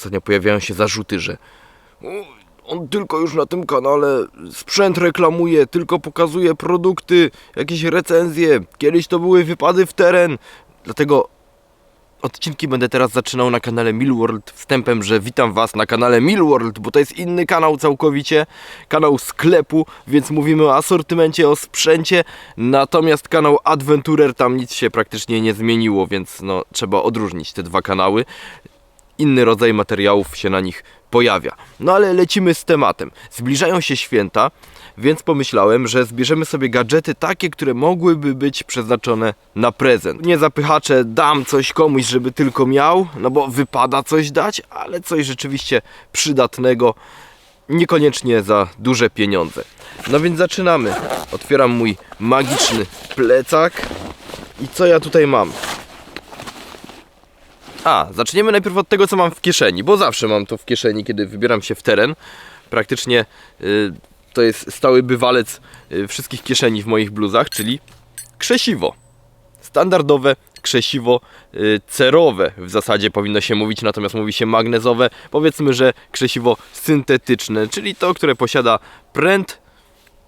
ostatnio pojawiają się zarzuty, że on tylko już na tym kanale sprzęt reklamuje, tylko pokazuje produkty, jakieś recenzje. Kiedyś to były wypady w teren. Dlatego odcinki będę teraz zaczynał na kanale Millworld wstępem, że witam Was na kanale Millworld, bo to jest inny kanał całkowicie, kanał sklepu, więc mówimy o asortymencie, o sprzęcie. Natomiast kanał Adventurer, tam nic się praktycznie nie zmieniło, więc no, trzeba odróżnić te dwa kanały. Inny rodzaj materiałów się na nich pojawia. No ale lecimy z tematem. Zbliżają się święta, więc pomyślałem, że zbierzemy sobie gadżety takie, które mogłyby być przeznaczone na prezent. Nie zapychacze, dam coś komuś, żeby tylko miał, no bo wypada coś dać, ale coś rzeczywiście przydatnego, niekoniecznie za duże pieniądze. No więc zaczynamy. Otwieram mój magiczny plecak. I co ja tutaj mam? Zaczniemy najpierw od tego, co mam w kieszeni, bo zawsze mam to w kieszeni, kiedy wybieram się w teren. Praktycznie to jest stały bywalec wszystkich kieszeni w moich bluzach, czyli krzesiwo. Standardowe krzesiwo cerowe w zasadzie powinno się mówić, natomiast mówi się magnezowe. Powiedzmy, że krzesiwo syntetyczne, czyli to, które posiada pręt,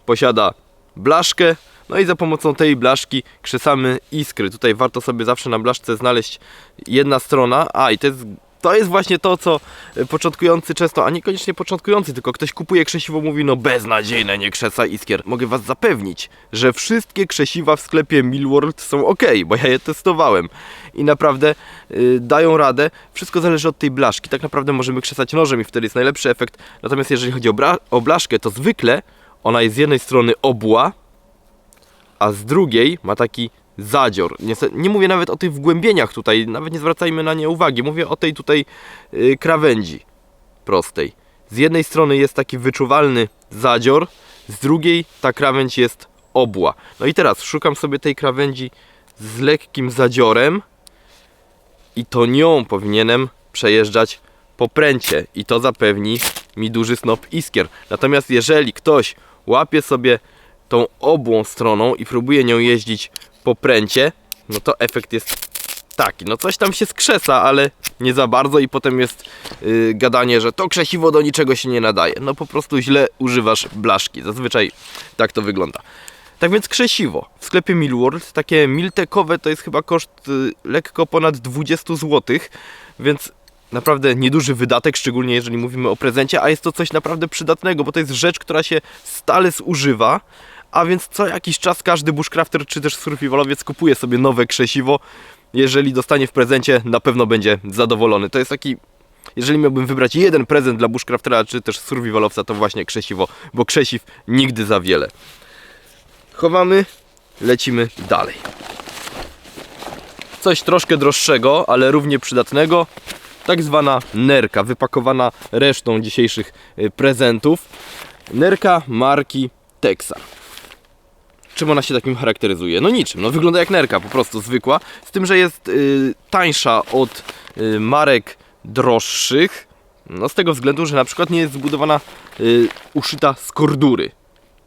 posiada blaszkę. No i za pomocą tej blaszki krzesamy iskry. Tutaj warto sobie zawsze na blaszce znaleźć jedna strona. I to jest właśnie to, co początkujący często, a niekoniecznie początkujący, tylko ktoś kupuje krzesiwo, mówi no beznadziejne, nie krzesa iskier. Mogę Was zapewnić, że wszystkie krzesiwa w sklepie Millworld są ok, bo ja je testowałem i naprawdę dają radę. Wszystko zależy od tej blaszki. Tak naprawdę możemy krzesać nożem i wtedy jest najlepszy efekt. Natomiast jeżeli chodzi o blaszkę, to zwykle ona jest z jednej strony obła, a z drugiej ma taki zadzior. Nie mówię nawet o tych wgłębieniach tutaj, nawet nie zwracajmy na nie uwagi. Mówię o tej tutaj krawędzi prostej. Z jednej strony jest taki wyczuwalny zadzior, z drugiej ta krawędź jest obła. No i teraz szukam sobie tej krawędzi z lekkim zadziorem i to nią powinienem przejeżdżać po pręcie i to zapewni mi duży snop iskier. Natomiast jeżeli ktoś łapie sobie tą obłą stroną i próbuje nią jeździć po pręcie, no to efekt jest taki. No coś tam się skrzesa, ale nie za bardzo i potem jest gadanie, że to krzesiwo do niczego się nie nadaje. No po prostu źle używasz blaszki. Zazwyczaj tak to wygląda. Tak więc krzesiwo w sklepie Millworld, takie miltekowe, to jest chyba koszt lekko ponad 20 zł, więc naprawdę nieduży wydatek, szczególnie jeżeli mówimy o prezencie, a jest to coś naprawdę przydatnego, bo to jest rzecz, która się stale zużywa, a więc co jakiś czas każdy bushcrafter czy też survivalowiec kupuje sobie nowe krzesiwo. Jeżeli dostanie w prezencie, na pewno będzie zadowolony. To jest taki, jeżeli miałbym wybrać jeden prezent dla bushcraftera czy też survivalowca, to właśnie krzesiwo, bo krzesiw nigdy za wiele. Chowamy, lecimy dalej. Coś troszkę droższego, ale równie przydatnego. Tak zwana nerka, wypakowana resztą dzisiejszych prezentów. Nerka marki Texar. Czym ona się takim charakteryzuje? No niczym, no wygląda jak nerka, po prostu zwykła. Z tym, że jest tańsza od marek droższych. No z tego względu, że na przykład nie jest zbudowana, uszyta z kordury.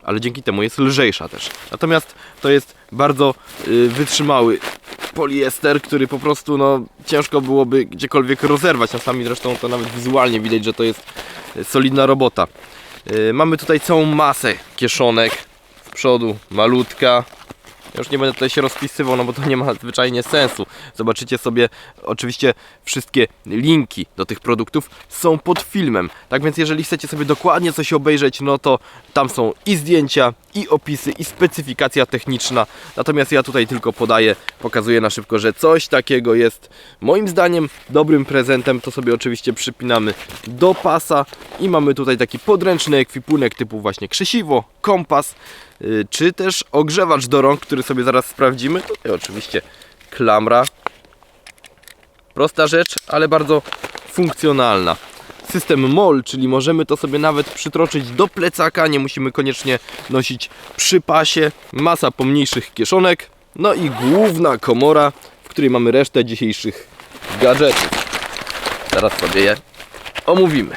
Ale dzięki temu jest lżejsza też. Natomiast to jest bardzo wytrzymały poliester, który po prostu no, ciężko byłoby gdziekolwiek rozerwać. Czasami zresztą to nawet wizualnie widać, że to jest solidna robota. Mamy tutaj całą masę kieszonek. Z przodu malutka. Ja już nie będę tutaj się rozpisywał, no bo to nie ma zwyczajnie sensu. Zobaczycie sobie, oczywiście wszystkie linki do tych produktów są pod filmem. Tak więc jeżeli chcecie sobie dokładnie coś obejrzeć, no to tam są i zdjęcia, i opisy, i specyfikacja techniczna. Natomiast ja tutaj tylko pokazuję na szybko, że coś takiego jest moim zdaniem dobrym prezentem. To sobie oczywiście przypinamy do pasa i mamy tutaj taki podręczny ekwipunek typu właśnie krzesiwo, kompas, czy też ogrzewacz do rąk, który sobie zaraz sprawdzimy. Tutaj oczywiście klamra. Prosta rzecz, ale bardzo funkcjonalna. System MOL, czyli możemy to sobie nawet przytroczyć do plecaka, nie musimy koniecznie nosić przy pasie. Masa pomniejszych kieszonek. No i główna komora, w której mamy resztę dzisiejszych gadżetów. Zaraz sobie je omówimy.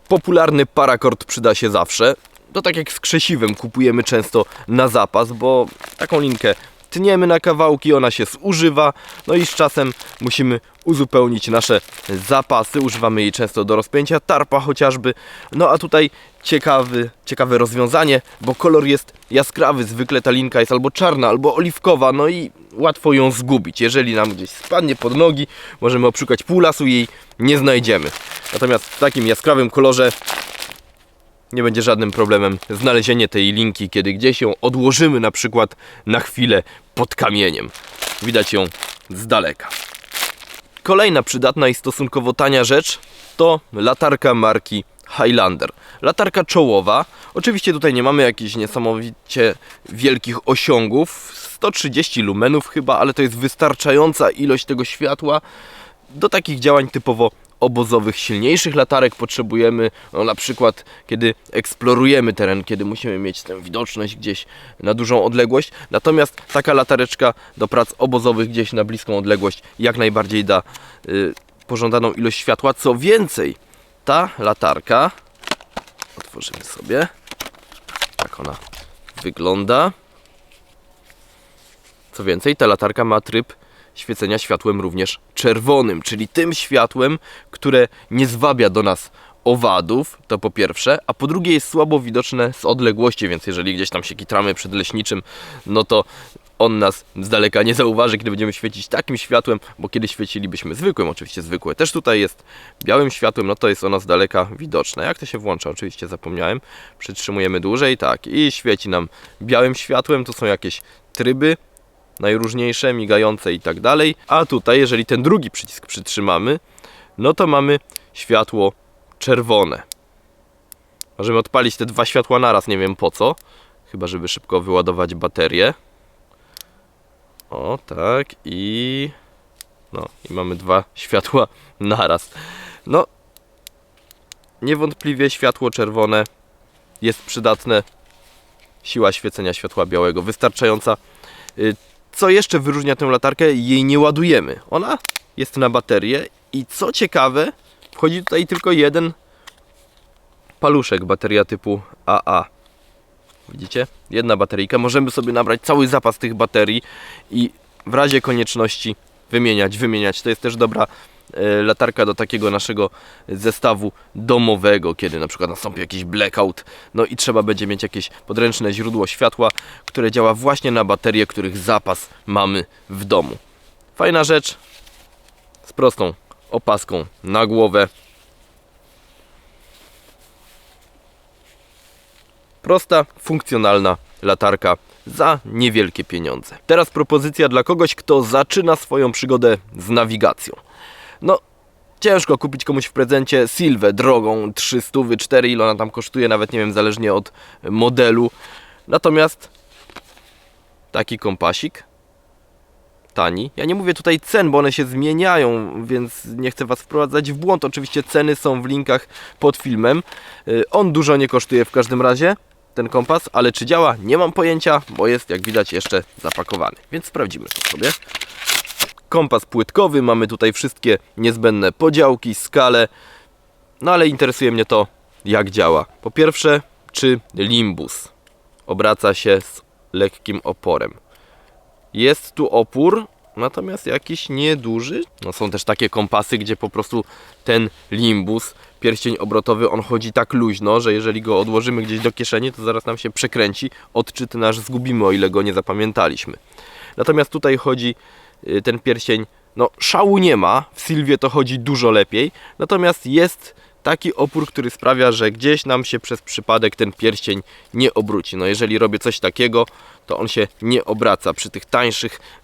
Popularny paracord przyda się zawsze. To tak jak z krzesiwem kupujemy często na zapas, bo taką linkę tniemy na kawałki, ona się zużywa, no i z czasem musimy uzupełnić nasze zapasy. Używamy jej często do rozpięcia tarpa chociażby. No a tutaj ciekawe rozwiązanie, bo kolor jest jaskrawy. Zwykle ta linka jest albo czarna, albo oliwkowa, no i łatwo ją zgubić. Jeżeli nam gdzieś spadnie pod nogi, możemy obszukać pół lasu i jej nie znajdziemy. Natomiast w takim jaskrawym kolorze nie będzie żadnym problemem znalezienie tej linki, kiedy gdzieś ją odłożymy, na przykład na chwilę pod kamieniem. Widać ją z daleka. Kolejna przydatna i stosunkowo tania rzecz to latarka marki Highlander. Latarka czołowa. Oczywiście tutaj nie mamy jakichś niesamowicie wielkich osiągów. 130 lumenów chyba, ale to jest wystarczająca ilość tego światła do takich działań typowo obozowych. Silniejszych latarek potrzebujemy, no, na przykład kiedy eksplorujemy teren, kiedy musimy mieć tę widoczność gdzieś na dużą odległość. Natomiast taka latareczka do prac obozowych gdzieś na bliską odległość jak najbardziej da pożądaną ilość światła. Co więcej, ta latarka, otworzymy sobie, tak ona wygląda. Co więcej, ta latarka ma tryb świecenia światłem również czerwonym, czyli tym światłem, które nie zwabia do nas owadów, to po pierwsze, a po drugie jest słabo widoczne z odległości, więc jeżeli gdzieś tam się kitramy przed leśniczym, no to on nas z daleka nie zauważy, kiedy będziemy świecić takim światłem, bo kiedy świecilibyśmy zwykłym, oczywiście zwykłe też tutaj jest białym światłem, no to jest ono z daleka widoczne. Jak to się włącza? Oczywiście zapomniałem. Przytrzymujemy dłużej, tak, i świeci nam białym światłem. To są jakieś tryby najróżniejsze, migające i tak dalej. A tutaj, jeżeli ten drugi przycisk przytrzymamy, no to mamy światło czerwone. Możemy odpalić te dwa światła naraz, nie wiem po co. Chyba, żeby szybko wyładować baterię. O, tak. I mamy dwa światła naraz. No, niewątpliwie światło czerwone jest przydatne. Siła świecenia światła białego wystarczająca. Co jeszcze wyróżnia tę latarkę? Jej nie ładujemy. Ona jest na baterię i co ciekawe, wchodzi tutaj tylko jeden paluszek, bateria typu AA. Widzicie? Jedna bateryjka. Możemy sobie nabrać cały zapas tych baterii i w razie konieczności wymieniać. To jest też dobra latarka do takiego naszego zestawu domowego, kiedy na przykład nastąpi jakiś blackout, no i trzeba będzie mieć jakieś podręczne źródło światła, które działa właśnie na baterie, których zapas mamy w domu. Fajna rzecz z prostą opaską na głowę. Prosta, funkcjonalna latarka za niewielkie pieniądze. Teraz propozycja dla kogoś, kto zaczyna swoją przygodę z nawigacją. No, ciężko kupić komuś w prezencie Silvę drogą 300, 4, ile ona tam kosztuje, nawet nie wiem, zależnie od modelu. Natomiast taki kompasik tani. Ja nie mówię tutaj cen, bo one się zmieniają, więc nie chcę Was wprowadzać w błąd. Oczywiście ceny są w linkach pod filmem. On dużo nie kosztuje w każdym razie, ten kompas, ale czy działa? Nie mam pojęcia, bo jest, jak widać, jeszcze zapakowany. Więc sprawdzimy to sobie. Kompas płytkowy, mamy tutaj wszystkie niezbędne podziałki, skale. No ale interesuje mnie to, jak działa. Po pierwsze, czy limbus obraca się z lekkim oporem. Jest tu opór, natomiast jakiś nieduży. No są też takie kompasy, gdzie po prostu ten limbus, pierścień obrotowy, on chodzi tak luźno, że jeżeli go odłożymy gdzieś do kieszeni, to zaraz nam się przekręci, odczyt nasz zgubimy, o ile go nie zapamiętaliśmy. Natomiast tutaj chodzi ten pierścień, no szału nie ma, w Silvie to chodzi dużo lepiej, natomiast jest taki opór, który sprawia, że gdzieś nam się przez przypadek ten pierścień nie obróci. No jeżeli robię coś takiego, to on się nie obraca. Przy tych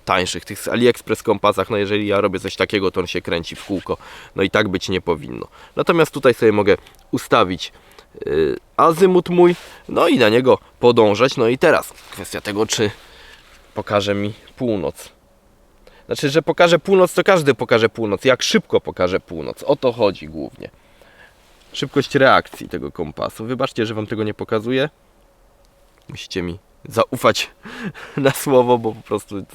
tańszych, tych z AliExpress kompasach, no jeżeli ja robię coś takiego, to on się kręci w kółko. No i tak być nie powinno. Natomiast tutaj sobie mogę ustawić azymut mój, no i na niego podążać. No i teraz kwestia tego, czy pokaże mi północ. Znaczy, że pokaże północ, to każdy pokaże północ. Jak szybko pokaże północ. O to chodzi głównie. Szybkość reakcji tego kompasu. Wybaczcie, że Wam tego nie pokazuję. Musicie mi zaufać na słowo, bo po prostu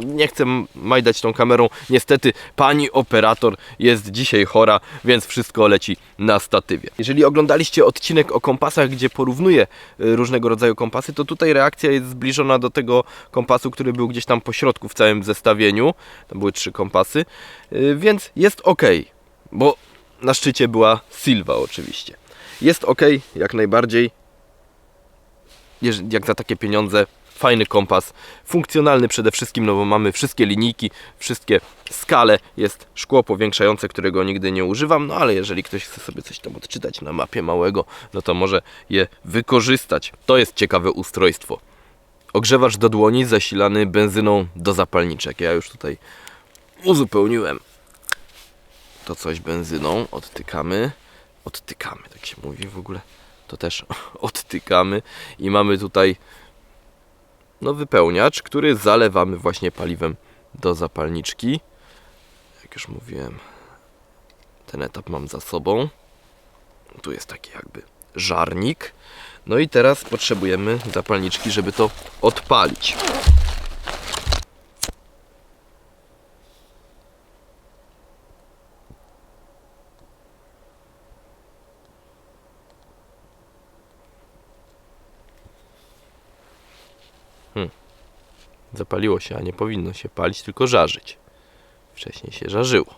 nie chcę majdać tą kamerą. Niestety pani operator jest dzisiaj chora, więc wszystko leci na statywie. Jeżeli oglądaliście odcinek o kompasach, gdzie porównuję różnego rodzaju kompasy, to tutaj reakcja jest zbliżona do tego kompasu, który był gdzieś tam po środku w całym zestawieniu. Tam były 3 kompasy, więc jest ok, bo na szczycie była Silva oczywiście. Jest ok, jak najbardziej. Jak za takie pieniądze, fajny kompas, funkcjonalny przede wszystkim, no bo mamy wszystkie linijki, wszystkie skale, jest szkło powiększające, którego nigdy nie używam, no ale jeżeli ktoś chce sobie coś tam odczytać na mapie małego, no to może je wykorzystać. To jest ciekawe ustrojstwo. Ogrzewacz do dłoni zasilany benzyną do zapalniczek. Ja już tutaj uzupełniłem to coś benzyną, odtykamy, tak się mówi w ogóle. To też odtykamy i mamy tutaj wypełniacz, który zalewamy właśnie paliwem do zapalniczki. Jak już mówiłem, ten etap mam za sobą. Tu jest taki jakby żarnik. No i teraz potrzebujemy zapalniczki, żeby to odpalić. Zapaliło się, a nie powinno się palić, tylko żarzyć. Wcześniej się żarzyło,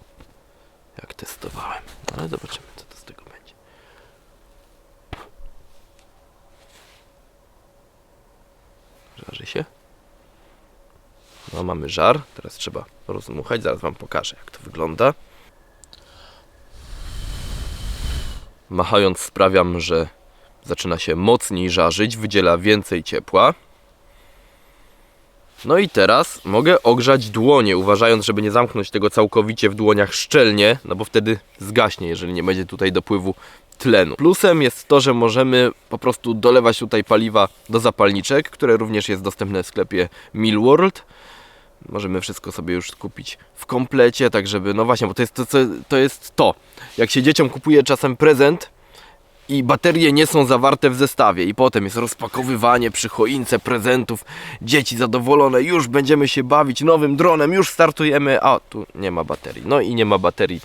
jak testowałem. No ale zobaczymy, co to z tego będzie. Żarzy się. No mamy żar, teraz trzeba rozdmuchać, zaraz wam pokażę, jak to wygląda. Machając sprawiam, że zaczyna się mocniej żarzyć, wydziela więcej ciepła. No i teraz mogę ogrzać dłonie, uważając, żeby nie zamknąć tego całkowicie w dłoniach szczelnie, no bo wtedy zgaśnie, jeżeli nie będzie tutaj dopływu tlenu. Plusem jest to, że możemy po prostu dolewać tutaj paliwa do zapalniczek, które również jest dostępne w sklepie Millworld. Możemy wszystko sobie już kupić w komplecie, tak żeby, no właśnie, bo to jest to. Jak się dzieciom kupuje czasem prezent i baterie nie są zawarte w zestawie i potem jest rozpakowywanie przy choince prezentów, dzieci zadowolone, już będziemy się bawić nowym dronem, już startujemy, a tu nie ma baterii. No i nie ma baterii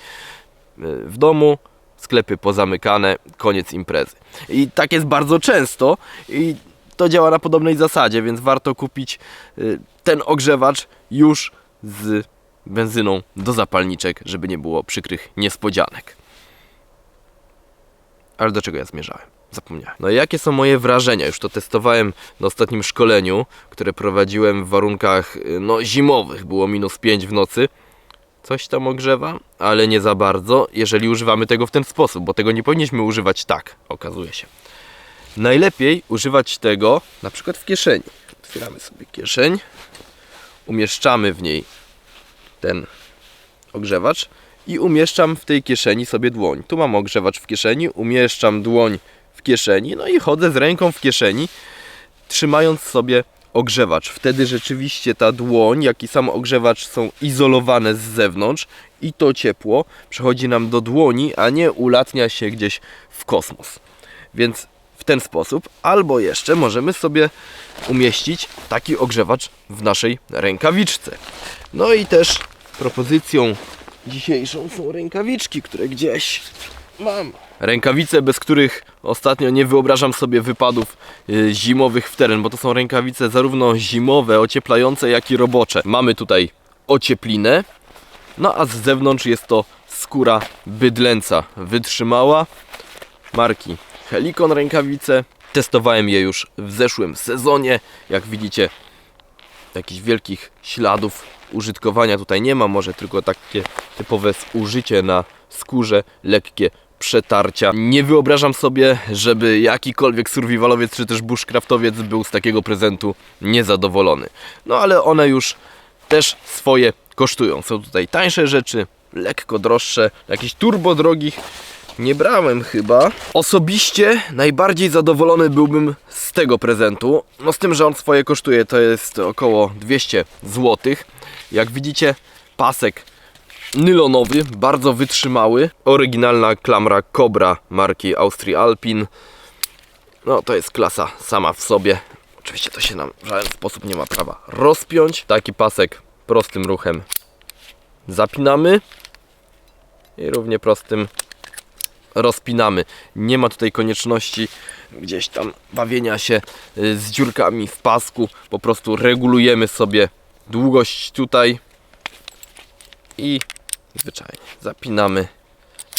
w domu, sklepy pozamykane, koniec imprezy. I tak jest bardzo często i to działa na podobnej zasadzie, więc warto kupić ten ogrzewacz już z benzyną do zapalniczek, żeby nie było przykrych niespodzianek. Ale do czego ja zmierzałem? Zapomniałem. No i jakie są moje wrażenia? Już to testowałem na ostatnim szkoleniu, które prowadziłem w warunkach zimowych. Było -5 w nocy. Coś tam ogrzewa, ale nie za bardzo, jeżeli używamy tego w ten sposób, bo tego nie powinniśmy używać tak, okazuje się. Najlepiej używać tego na przykład w kieszeni. Otwieramy sobie kieszeń, umieszczamy w niej ten ogrzewacz i umieszczam w tej kieszeni sobie dłoń. Tu mam ogrzewacz w kieszeni, umieszczam dłoń w kieszeni, no i chodzę z ręką w kieszeni, trzymając sobie ogrzewacz. Wtedy rzeczywiście ta dłoń, jak i sam ogrzewacz są izolowane z zewnątrz i to ciepło przechodzi nam do dłoni, a nie ulatnia się gdzieś w kosmos. Więc w ten sposób, albo jeszcze możemy sobie umieścić taki ogrzewacz w naszej rękawiczce. No i też propozycją dzisiejszą są rękawiczki, które gdzieś mam. Rękawice, bez których ostatnio nie wyobrażam sobie wypadów zimowych w teren, bo to są rękawice zarówno zimowe, ocieplające, jak i robocze. Mamy tutaj ocieplinę, no a z zewnątrz jest to skóra bydlęca, wytrzymała, marki Helikon rękawice. Testowałem je już w zeszłym sezonie. Jak widzicie, jakichś wielkich śladów użytkowania tutaj nie ma, może tylko takie typowe zużycie na skórze, lekkie przetarcia. Nie wyobrażam sobie, żeby jakikolwiek survivalowiec czy też bushcraftowiec był z takiego prezentu niezadowolony. No ale one już też swoje kosztują. Są tutaj tańsze rzeczy, lekko droższe, jakieś turbo drogich nie brałem chyba. Osobiście najbardziej zadowolony byłbym z tego prezentu. No z tym, że on swoje kosztuje, to jest około 200 zł. Jak widzicie, pasek nylonowy, bardzo wytrzymały. Oryginalna klamra Cobra marki Austria-Alpin. No to jest klasa sama w sobie. Oczywiście to się nam w żaden sposób nie ma prawa rozpiąć. Taki pasek prostym ruchem zapinamy i równie prostym rozpinamy. Nie ma tutaj konieczności gdzieś tam bawienia się z dziurkami w pasku. Po prostu regulujemy sobie długość tutaj i zwyczajnie zapinamy,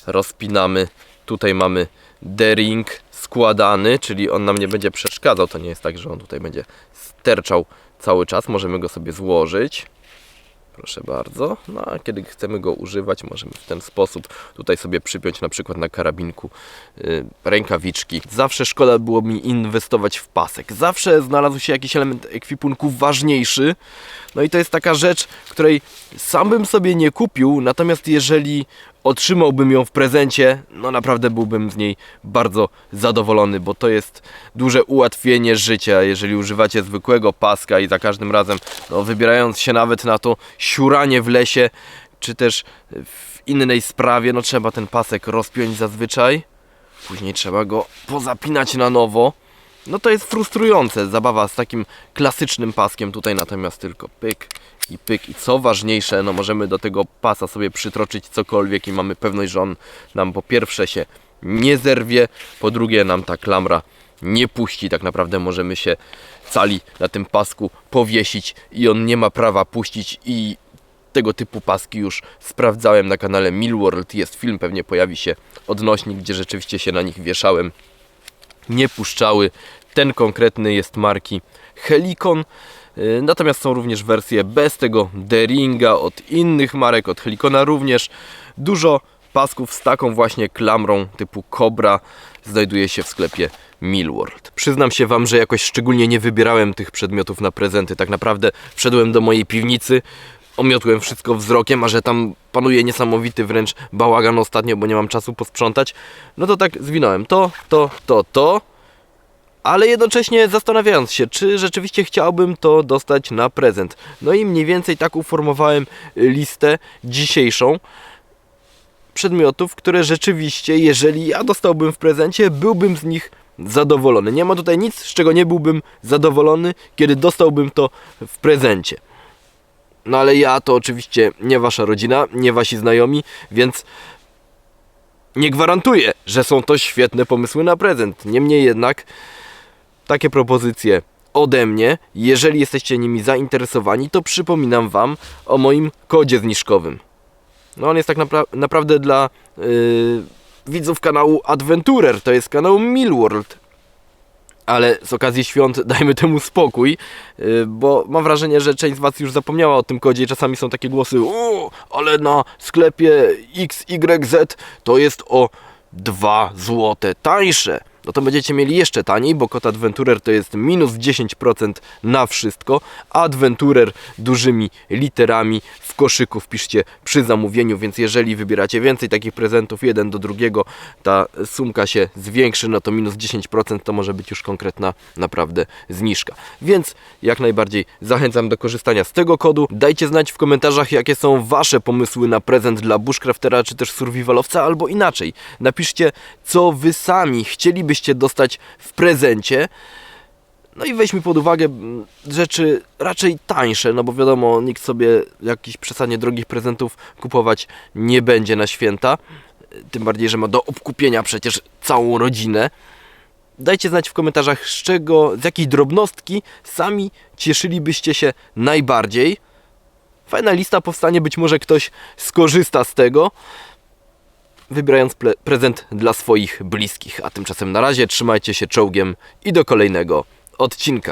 rozpinamy. Tutaj mamy D-ring składany, czyli on nam nie będzie przeszkadzał. To nie jest tak, że on tutaj będzie sterczał cały czas. Możemy go sobie złożyć. Proszę bardzo. No a kiedy chcemy go używać, możemy w ten sposób tutaj sobie przypiąć na przykład na karabinku rękawiczki. Zawsze szkoda było mi inwestować w pasek. Zawsze znalazł się jakiś element ekwipunku ważniejszy. No i to jest taka rzecz, której sam bym sobie nie kupił, natomiast jeżeli otrzymałbym ją w prezencie, no naprawdę byłbym z niej bardzo zadowolony, bo to jest duże ułatwienie życia, jeżeli używacie zwykłego paska i za każdym razem, no, wybierając się nawet na to siuranie w lesie, czy też w innej sprawie, no trzeba ten pasek rozpiąć zazwyczaj, później trzeba go pozapinać na nowo. No to jest frustrujące, zabawa z takim klasycznym paskiem, tutaj natomiast tylko pyk i pyk i co ważniejsze, no możemy do tego pasa sobie przytroczyć cokolwiek i mamy pewność, że on nam po pierwsze się nie zerwie, po drugie nam ta klamra nie puści, tak naprawdę możemy się cali na tym pasku powiesić i on nie ma prawa puścić i tego typu paski już sprawdzałem na kanale Millworld, jest film, pewnie pojawi się odnośnik, gdzie rzeczywiście się na nich wieszałem. Nie puszczały. Ten konkretny jest marki Helicon. Natomiast są również wersje bez tego D-ringa od innych marek, od Helicona również. Dużo pasków z taką właśnie klamrą typu Cobra znajduje się w sklepie Millworld. Przyznam się Wam, że jakoś szczególnie nie wybierałem tych przedmiotów na prezenty. Tak naprawdę wszedłem do mojej piwnicy, omiotłem wszystko wzrokiem, a że tam panuje niesamowity wręcz bałagan ostatnio, bo nie mam czasu posprzątać, no to tak zwinąłem to, ale jednocześnie zastanawiając się, czy rzeczywiście chciałbym to dostać na prezent. No i mniej więcej tak uformowałem listę dzisiejszą przedmiotów, które rzeczywiście, jeżeli ja dostałbym w prezencie, byłbym z nich zadowolony. Nie ma tutaj nic, z czego nie byłbym zadowolony, kiedy dostałbym to w prezencie. No ale ja to oczywiście nie wasza rodzina, nie wasi znajomi, więc nie gwarantuję, że są to świetne pomysły na prezent. Niemniej jednak takie propozycje ode mnie, jeżeli jesteście nimi zainteresowani, to przypominam Wam o moim kodzie zniżkowym. No on jest tak naprawdę dla widzów kanału Adventurer, to jest kanał Millworld. Ale z okazji świąt dajmy temu spokój, bo mam wrażenie, że część z Was już zapomniała o tym kodzie i czasami są takie głosy: o, ale na sklepie XYZ to jest o 2 zł tańsze. No to będziecie mieli jeszcze taniej, bo kod Adventurer to jest minus 10% na wszystko. Adventurer dużymi literami w koszyku wpiszcie przy zamówieniu, więc jeżeli wybieracie więcej takich prezentów, jeden do drugiego, ta sumka się zwiększy, no to minus 10% to może być już konkretna naprawdę zniżka. Więc jak najbardziej zachęcam do korzystania z tego kodu. Dajcie znać w komentarzach, jakie są Wasze pomysły na prezent dla bushcraftera czy też survivalowca, albo inaczej. Napiszcie, co Wy sami chcielibyście dostać w prezencie. No i weźmy pod uwagę rzeczy raczej tańsze, no bo wiadomo, nikt sobie jakichś przesadnie drogich prezentów kupować nie będzie na święta. Tym bardziej, że ma do obkupienia przecież całą rodzinę. Dajcie znać w komentarzach, z jakiej drobnostki sami cieszylibyście się najbardziej. Fajna lista powstanie, być może ktoś skorzysta z tego, wybierając prezent dla swoich bliskich. A tymczasem na razie trzymajcie się czołgiem i do kolejnego odcinka.